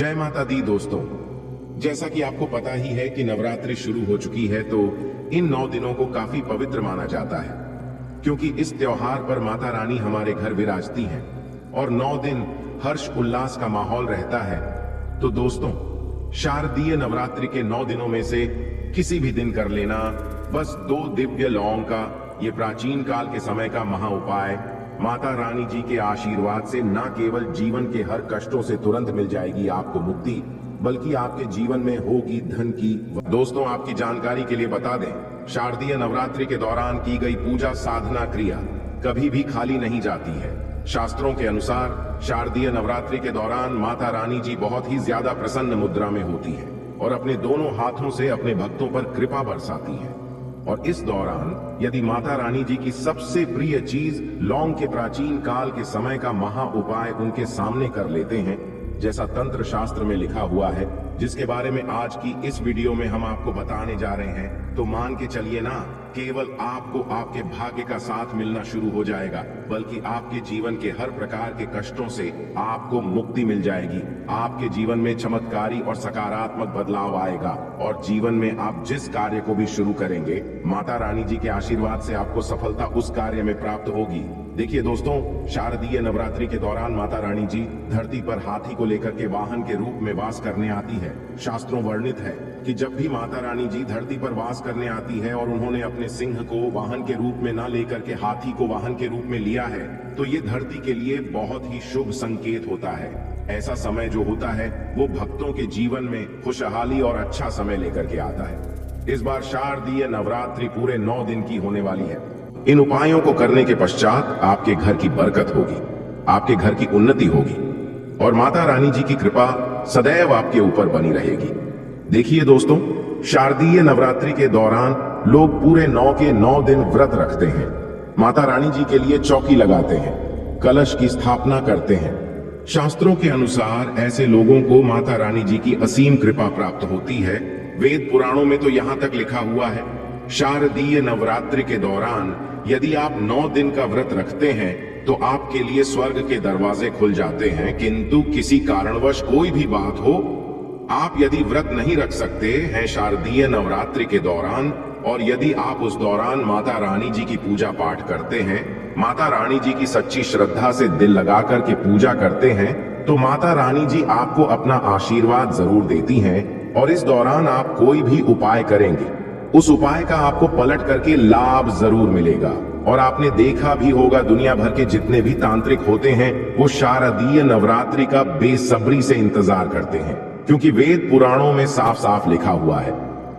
जय माता दी दोस्तों। जैसा कि आपको पता ही है कि नवरात्रि शुरू हो चुकी है, तो इन 9 दिनों को काफी पवित्र माना जाता है, क्योंकि इस त्योहार पर माता रानी हमारे घर विराजती हैं और 9 दिन हर्ष उल्लास का माहौल रहता है। तो दोस्तों, शारदीय नवरात्रि के 9 दिनों में से किसी भी दिन कर लेना, बस 2 दिव्य लौंग का ये प्राचीन काल के समय का महा उपाय माता रानी जी के आशीर्वाद से न केवल जीवन के हर कष्टों से तुरंत मिल जाएगी आपको मुक्ति, बल्कि आपके जीवन में होगी धन की। दोस्तों, आपकी जानकारी के लिए बता दें, शारदीय नवरात्रि के दौरान की गई पूजा साधना क्रिया कभी भी खाली नहीं जाती है। शास्त्रों के अनुसार शारदीय नवरात्रि के दौरान माता रानी जी बहुत ही ज्यादा प्रसन्न मुद्रा में होती है और अपने दोनों हाथों से अपने भक्तों पर कृपा बरसाती है। और इस दौरान यदि माता रानी जी की सबसे प्रिय चीज लौंग के प्राचीन काल के समय का महा उपाय उनके सामने कर लेते हैं, जैसा तंत्र शास्त्र में लिखा हुआ है, जिसके बारे में आज की इस वीडियो में हम आपको बताने जा रहे हैं, तो मान के चलिए ना, केवल आपको आपके भाग्य का साथ मिलना शुरू हो जाएगा, बल्कि आपके जीवन के हर प्रकार के कष्टों से आपको मुक्ति मिल जाएगी। आपके जीवन में चमत्कारी और सकारात्मक बदलाव आएगा और जीवन में आप जिस कार्य को भी शुरू करेंगे, माता रानी जी के आशीर्वाद से आपको सफलता उस कार्य में प्राप्त होगी। देखिए दोस्तों, शारदीय नवरात्रि के दौरान माता रानी जी धरती पर हाथी को लेकर के वाहन के रूप में वास करने आती है। शास्त्रों वर्णित है कि जब भी माता रानी जी धरती पर वास करने आती है और उन्होंने अपने सिंह को वाहन के रूप में न लेकर के हाथी को वाहन के रूप में लिया है, तो ये धरती के लिए बहुत ही शुभ संकेत होता है। ऐसा समय जो होता है वो भक्तों के जीवन में खुशहाली और अच्छा समय लेकर के आता है। इस बार शारदीय नवरात्रि पूरे 9 दिन की होने वाली है। इन उपायों को करने के पश्चात आपके घर की बरकत होगी, आपके घर की उन्नति होगी और माता रानी जी की कृपा सदैव आपके ऊपर बनी रहेगी। देखिए दोस्तों, शारदीय नवरात्रि के दौरान लोग पूरे 9 के 9 दिन व्रत रखते हैं, माता रानी जी के लिए चौकी लगाते हैं, कलश की स्थापना करते हैं। शास्त्रों के अनुसार ऐसे लोगों को माता रानी जी की असीम कृपा प्राप्त होती है। वेद पुराणों में तो यहाँ तक लिखा हुआ है, शारदीय नवरात्रि के दौरान यदि आप 9 दिन का व्रत रखते हैं तो आपके लिए स्वर्ग के दरवाजे खुल जाते हैं। किंतु किसी कारणवश कोई भी बात हो, आप यदि व्रत नहीं रख सकते हैं शारदीय नवरात्रि के दौरान, और यदि आप उस दौरान माता रानी जी की पूजा पाठ करते हैं, माता रानी जी की सच्ची श्रद्धा से दिल लगा करके पूजा करते हैं, तो माता रानी जी आपको अपना आशीर्वाद जरूर देती हैं। और इस दौरान आप कोई भी उपाय करेंगे, उस उपाय का आपको पलट करके लाभ जरूर मिलेगा। और आपने देखा भी होगा, दुनिया भर के जितने भी तांत्रिक होते हैं वो शारदीय नवरात्रि का बेसब्री से इंतजार करते हैं, क्योंकि वेद पुराणों में साफ साफ लिखा हुआ है,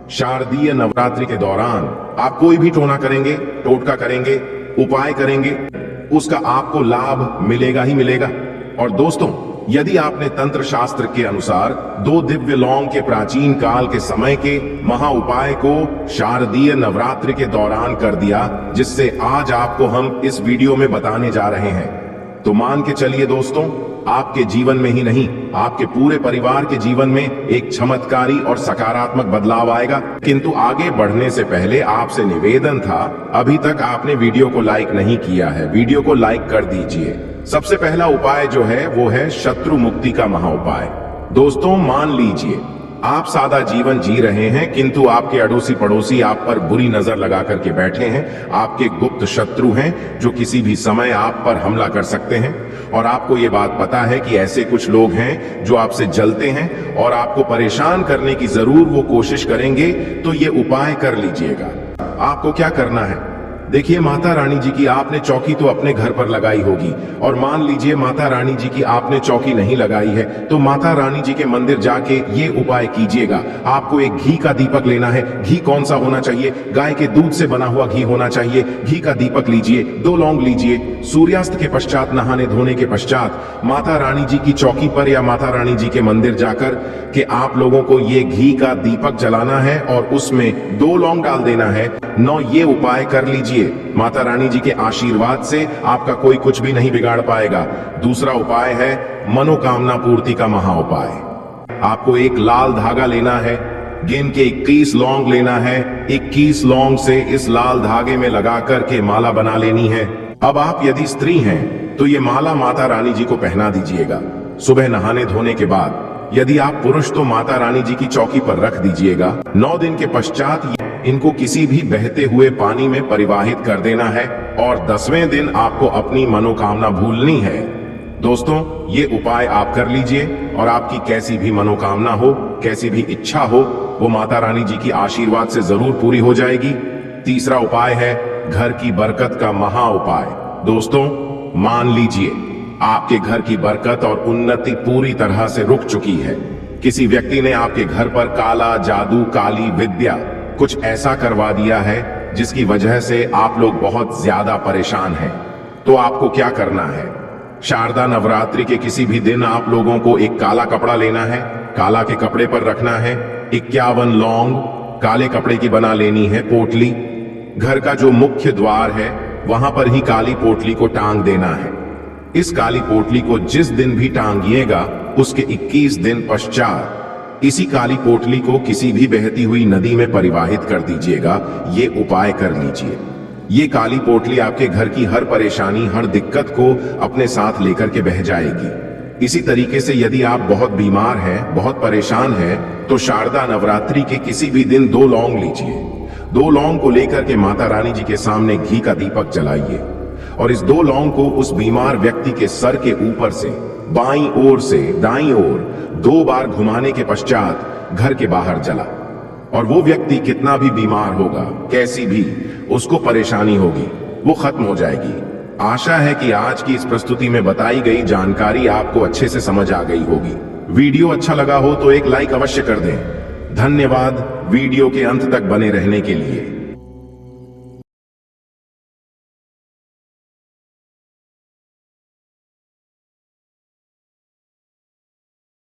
शारदीय नवरात्रि के दौरान आप कोई भी टोना करेंगे, टोटका करेंगे, उपाय करेंगे, उसका आपको लाभ मिलेगा ही मिलेगा। और दोस्तों, यदि आपने तंत्र शास्त्र के अनुसार 2 दिव्य लौंग के प्राचीन काल के समय के महा उपाय को शारदीय नवरात्रि के दौरान कर दिया, जिससे आज आपको हम इस वीडियो में बताने जा रहे हैं, तो मान के चलिए दोस्तों, आपके जीवन में ही नहीं, आपके पूरे परिवार के जीवन में एक चमत्कारी और सकारात्मक बदलाव आएगा। किंतु आगे बढ़ने से पहले आपसे निवेदन था, अभी तक आपने वीडियो को लाइक नहीं किया है, वीडियो को लाइक कर दीजिए। सबसे पहला उपाय जो है वो है शत्रु मुक्ति का महा उपाय। दोस्तों, मान लीजिए आप सादा जीवन जी रहे हैं, किंतु आपके अड़ोसी पड़ोसी आप पर बुरी नजर लगा करके बैठे हैं, आपके गुप्त शत्रु हैं जो किसी भी समय आप पर हमला कर सकते हैं। और आपको ये बात पता है कि ऐसे कुछ लोग हैं जो आपसे जलते हैं और आपको परेशान करने की जरूर वो कोशिश करेंगे, तो ये उपाय कर लीजिएगा। आपको क्या करना है, देखिए, माता रानी जी की आपने चौकी तो अपने घर पर लगाई होगी, और मान लीजिए माता रानी जी की आपने चौकी नहीं लगाई है, तो माता रानी जी के मंदिर जाके ये उपाय कीजिएगा। आपको एक घी का दीपक लेना है। घी कौन सा होना चाहिए? गाय के दूध से बना हुआ घी होना चाहिए। घी का दीपक लीजिए, 2 लौंग लीजिए। सूर्यास्त के पश्चात, नहाने धोने के पश्चात माता रानी जी की चौकी पर या माता रानी जी के मंदिर जाकर के आप लोगों को ये घी का दीपक जलाना है और उसमें 2 लौंग डाल देना है। 9 ये उपाय कर लीजिए। माता रानी जी के आशीर्वाद से आपका कोई कुछ भी नहीं बिगाड़ पाएगा। दूसरा उपाय है मनोकामना पूर्ति का महा उपाय। आपको एक लाल धागा लेना है, गिन के 21 लौंग लेना है। 21 लौंग से इस लाल धागे में लगा करके माला बना लेनी है। अब आप यदि स्त्री हैं तो ये माला माता रानी जी को पहना दीजिएगा। सुबह नहाने धोने के बाद यदि आप पुरुष तो माता रानी जी की चौकी पर रख दीजिएगा। 9 दिन के पश्चात इनको किसी भी बहते हुए पानी में परिवाहित कर देना है और 10वें दिन आपको अपनी मनोकामना भूलनी है। दोस्तों, ये उपाय आप कर लीजिए और आपकी कैसी भी मनोकामना हो, कैसी भी इच्छा हो, वो माता रानी जी की आशीर्वाद से जरूर पूरी हो जाएगी। तीसरा उपाय है घर की बरकत का महा उपाय। दोस्तों, मान लीजिए आपके घर की बरकत और उन्नति पूरी तरह से रुक चुकी है। किसी व्यक्ति ने आपके घर पर काला जादू, काली विद्या कुछ ऐसा करवा दिया है जिसकी वजह से आप लोग बहुत ज्यादा परेशान हैं। तो आपको क्या करना है? शारदा नवरात्रि के किसी भी दिन आप लोगों को एक काला कपड़ा लेना है, काला के कपड़े पर रखना है 51 लौंग काले कपड़े की बना लेनी है पोटली। घर का जो मुख्य द्वार है वहां पर ही काली पोटली को टांग देना है। इस काली पोटली को जिस दिन भी टांगिएगा उसके 21 दिन पश्चात इसी काली पोटली को किसी भी बहती हुई नदी में परिवाहित कर दीजिएगा। ये उपाय कर लीजिए। ये काली पोटली आपके घर की हर परेशानी, हर दिक्कत को अपने साथ लेकर के बह जाएगी। इसी तरीके से यदि आप बहुत बीमार हैं, बहुत परेशान हैं, तो शारदा नवरात्रि के किसी भी दिन 2 लौंग लीजिए। 2 लौंग को लेकर के माता रानी जी के सामने घी का दीपक जलाइए और इस 2 लौंग को उस बीमार व्यक्ति के सर के ऊपर से बाईं ओर से दाईं ओर 2 बार घुमाने के पश्चात घर के बाहर जला। और वो व्यक्ति कितना भी बीमार होगा, कैसी भी उसको परेशानी होगी, वो खत्म हो जाएगी। आशा है कि आज की इस प्रस्तुति में बताई गई जानकारी आपको अच्छे से समझ आ गई होगी। वीडियो अच्छा लगा हो तो एक लाइक अवश्य कर दें। धन्यवाद वीडियो के अंत तक बने रहने के लिए।